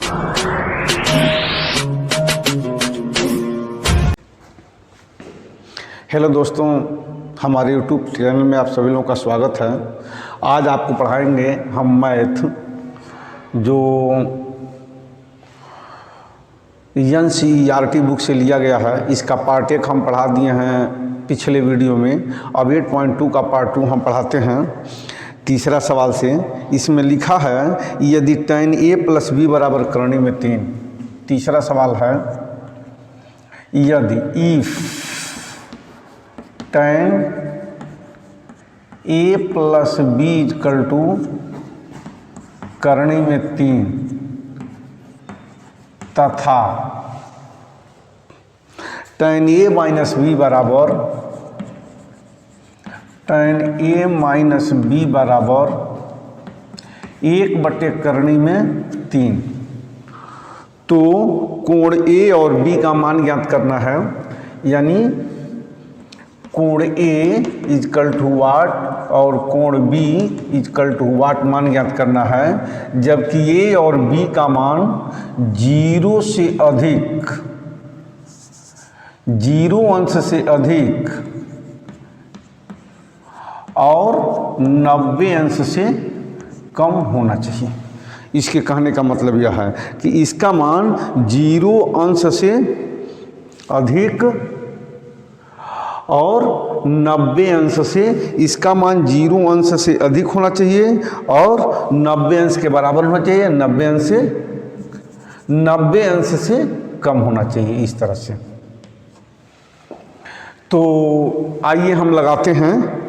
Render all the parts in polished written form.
Hello दोस्तों, हमारे YouTube channel में आप सभी लोगों का स्वागत है। आज आपको पढ़ाएंगे हम मैथ जो NCERT बुक से लिया गया है। इसका पार्ट 1 हम पढ़ा दिए हैं पिछले वीडियो में। अब 8.2 का पार्ट 2 हम पढ़ाते हैं तीसरा सवाल से। इसमें लिखा है यदि tan a + b बराबर करनी में 3। तीसरा सवाल है यदि इफ tan a + b = करनी में 3 तथा tan a - b बराबर tan a - b बराबर 1/, करनी में 3, तो कोण A और B का मान ज्ञात करना है। यानी कोण A = वाट और कोण B = वाट मान ज्ञात करना है। जबकि A और B का मान 0 से अधिक 0 अंश से अधिक और 90 अंश से कम होना चाहिए। इसके कहने का मतलब यह है कि इसका मान 0 अंश से अधिक और 90 अंश से, इसका मान 0 अंश से अधिक होना चाहिए और 90 अंश के बराबर होना चाहिए। 90 अंश से कम होना चाहिए, इस तरह से। तो आइए हम लगाते हैं।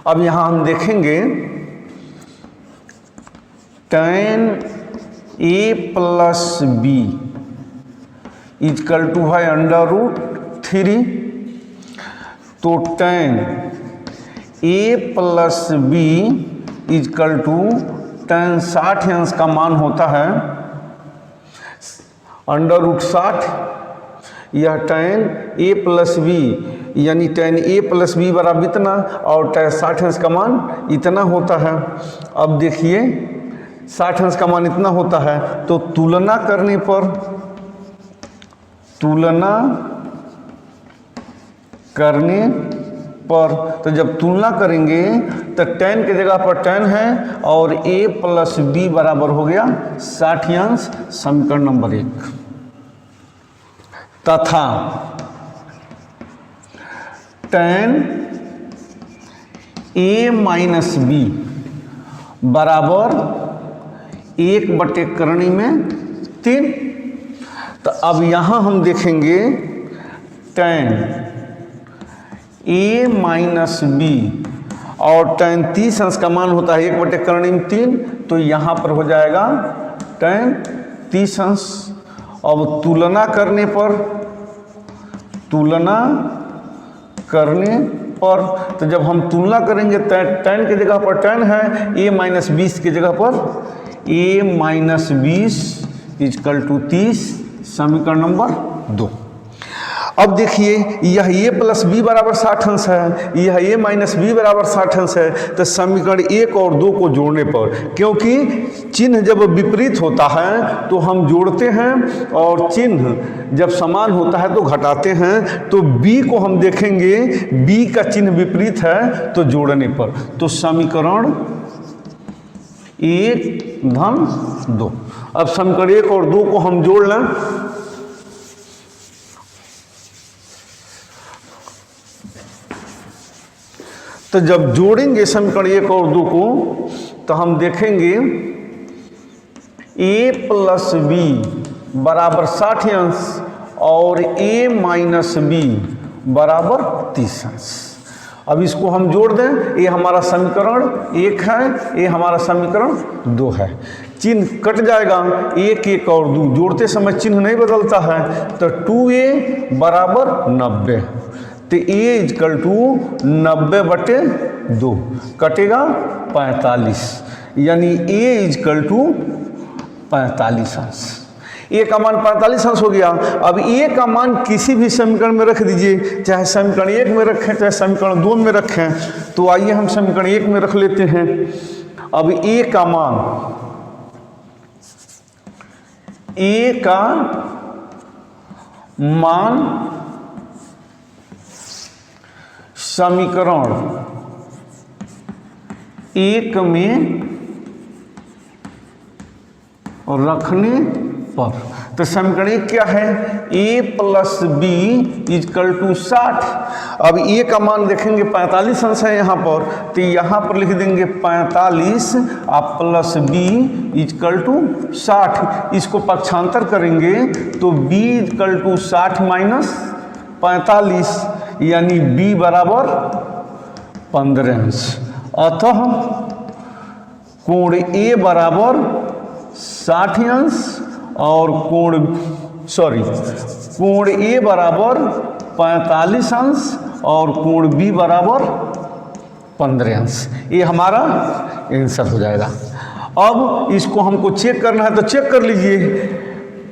अब यहाँ हम देखेंगे tan a + b = है √3। तो tan a + b = tan 60 अंश का मान होता है √60। यह tan a + b यानी tan a + b बराबर इतना और tan 60 अंश का मान इतना होता है। अब देखिए 60 अंश का मान इतना होता है, तो तुलना करने पर तो जब तुलना करेंगे तो tan की जगह पर tan है और a + b बराबर हो गया 60 अंश, समीकरण नंबर 1। तथा tan a - b बराबर 1/, करनी में 3। तो अब यहाँ हम देखेंगे tan a - b और tan 30 अंश का मान होता है 1/, करनी में 3, तो यहाँ पर हो जाएगा tan 30 अंश। अब तुलना करने पर तो जब हम तुलना करेंगे tan की जगह पर tan है, a - 20 की जगह पर a - 20 = 30, समीकरण नंबर 2। अब देखिए यह a + b बराबर 60 अंश है, यह a - b बराबर 60 अंश है। तो समीकरण 1 और 2 को जोड़ने पर, क्योंकि चिन्ह जब विपरीत होता है तो हम जोड़ते हैं और चिन्ह जब समान होता है तो घटाते हैं। तो b को हम देखेंगे, b का चिन्ह विपरीत है तो जोड़ने पर, तो समीकरण 1 - 2। अब समीकरण 1 और 2 को हम जोड़ लें। तो जब जोड़ेंगे समीकरण 1 और 2 को तो हम देखेंगे a + b बराबर 60 अंश और a - b बराबर 30 अंश। अब इसको हम जोड़ दें, ये हमारा समीकरण 1 है, ये हमारा समीकरण 2 है। चिन्ह कट जाएगा, 1 1 और 2 जोड़ते समय चिन्ह नहीं बदलता है। तो 2a बराबर 90, तो a = 90/2 कटेगा 45, यानी a = 45 अंश। ए का मान 45 अंश हो गया। अब ए का मान किसी भी समीकरण में रख दीजिए, चाहे समीकरण 1 में रखें चाहे समीकरण 2 में रखें। तो आइए हम समीकरण 1 में रख लेते हैं। अब ए का मान ए का मान समीकरण 1 में रखने पर, तो समीकरण 1 क्या है? a plus B is equal to 60। अब a का मान देखेंगे 45 अंश है यहाँ पर, तो यहाँ पर लिख देंगे 45 आप प्लस बी इजकल टू 60। इसको पक्षांतर करेंगे तो b इजकल टू 60 माइनस 45 यानी b बराबर 15 अंश। अतः कोण a बराबर 60 अंश और कोण a बराबर 45 अंश और कोण b बराबर 15 अंश। ये हमारा आंसर हो जाएगा। अब इसको हमको चेक करना है तो चेक कर लीजिए।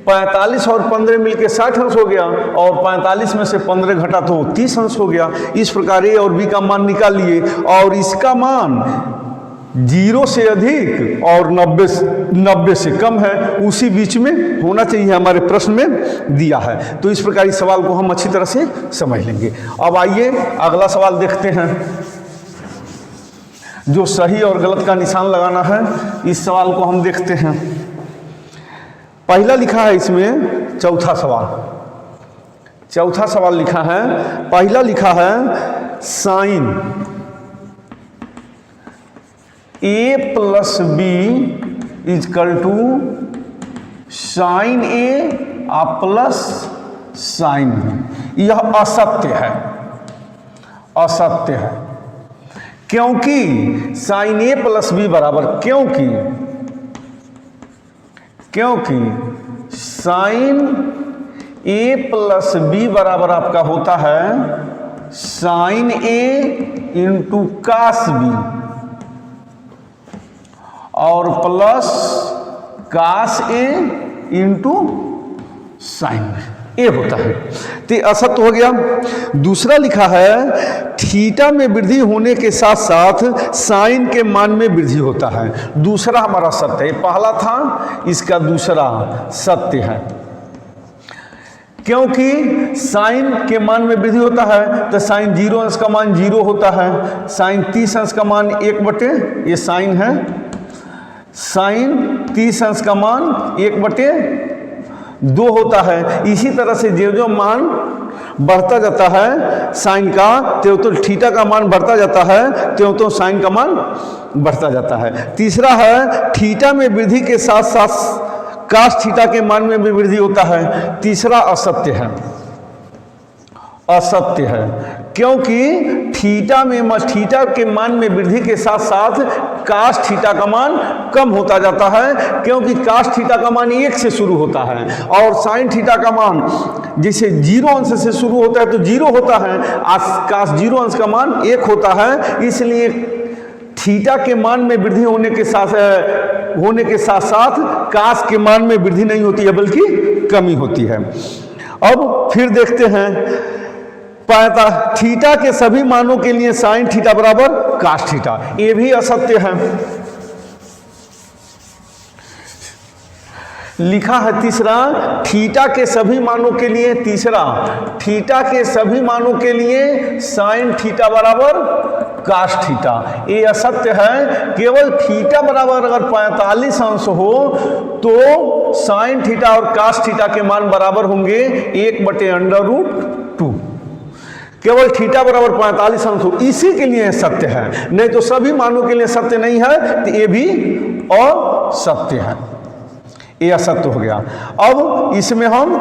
45 और 15 मिलके 60 अंश हो गया और 45 में से 15 घटा तो 30 अंश हो गया। इस प्रकार a और b का मान निकालिए और इसका मान 0 से अधिक और 90 से कम है, उसी बीच में होना चाहिए, हमारे प्रश्न में दिया है। तो इस प्रकार इस सवाल को हम अच्छी तरह से समझ लेंगे। अब आइए अगला सवाल देखते हैं, जो सही और गलत का निशान लगाना है। इस सवाल को हम देखते हैं। पहला लिखा है इसमें चौथा सवाल लिखा है। पहला लिखा है sine a plus B is equal to sine A plus sine B. यह असत्य है क्योंकि साइन ए प्लस बी बराबर, क्योंकि साइन ए प्लस बी बराबर आपका होता है साइन ए इंटू कास बी और प्लस कास ए इंटू साइन ए होता है। तो असत्य हो गया। दूसरा लिखा है थीटा में वृद्धि होने के साथ साथ साइन के मान में वृद्धि होता है। दूसरा हमारा सत्य है, पहला था, इसका दूसरा सत्य है। क्योंकि साइन के मान में वृद्धि होता है तो साइन 0 अंश का मान 0 होता है, साइन 30 अंश का मान 1/, ये साइन है, साइन 30 अंश का मान 1/2 होता है। इसी तरह से जो मान बढ़ता जाता है साइन का, तो थीटा का मान बढ़ता जाता है, तो साइन का मान बढ़ता जाता है। तीसरा है थीटा में वृद्धि के साथ साथ कास थीटा के मान में भी वृद्धि होता है। तीसरा असत्य है क्योंकि थीटा के मान में वृद्धि के साथ साथ कास थीटा का मान कम होता जाता है, क्योंकि कास थीटा का मान 1 से शुरू होता है और साइन थीटा का मान जैसे 0 अंश से शुरू होता है तो 0 होता है, कास 0 अंश का मान 1 होता है। इसलिए थीटा के मान में वृद्धि होने के साथ साथ कास के मान में वृद्धि नहीं होती है बल्कि कमी होती है। अब फिर देखते हैं थीटा के सभी मानों के लिए साइन थीटा बराबर कास थीटा, ये भी असत्य है। लिखा है तीसरा थीटा के सभी मानों के लिए, थीटा के सभी मानों के लिए साइन थीटा बराबर कास थीटा, ये असत्य है। केवल थीटा बराबर अगर 45 अंश हो तो साइन थीटा और कास थीटा के मान बराबर होंगे 1/√2। केवल थीटा बराबर 45 अंश हो, इसी के लिए सत्य है, नहीं तो सभी मानों के लिए सत्य नहीं है, तो ये भी असत्य है, ये असत्य हो गया। अब इसमें हम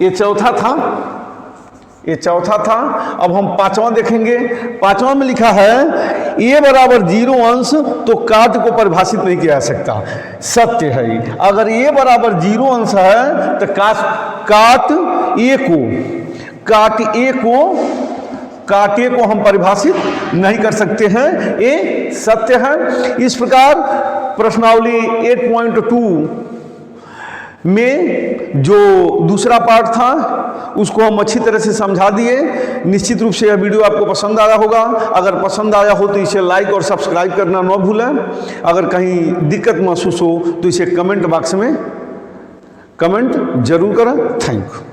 ये चौथा था। अब हम पांचवां देखेंगे। पांचवां में लिखा है a बराबर 0 अंश तो काट को परिभाषित नहीं किया जा सकता, सत्य है। अगर a बराबर 0 अंश है तो काट ए को हम परिभाषित नहीं कर सकते हैं, ये सत्य है। इस प्रकार प्रश्नावली 8.2 में जो दूसरा पार्ट था उसको हम अच्छी तरह से समझा दिए। निश्चित रूप से यह वीडियो आपको पसंद आया होगा। अगर पसंद आया हो तो इसे लाइक और सब्सक्राइब करना न भूलें। अगर कहीं दिक्कत महसूस हो तो इसे कमेंट बॉक्स में कमेंट जरूर करें। Thank you.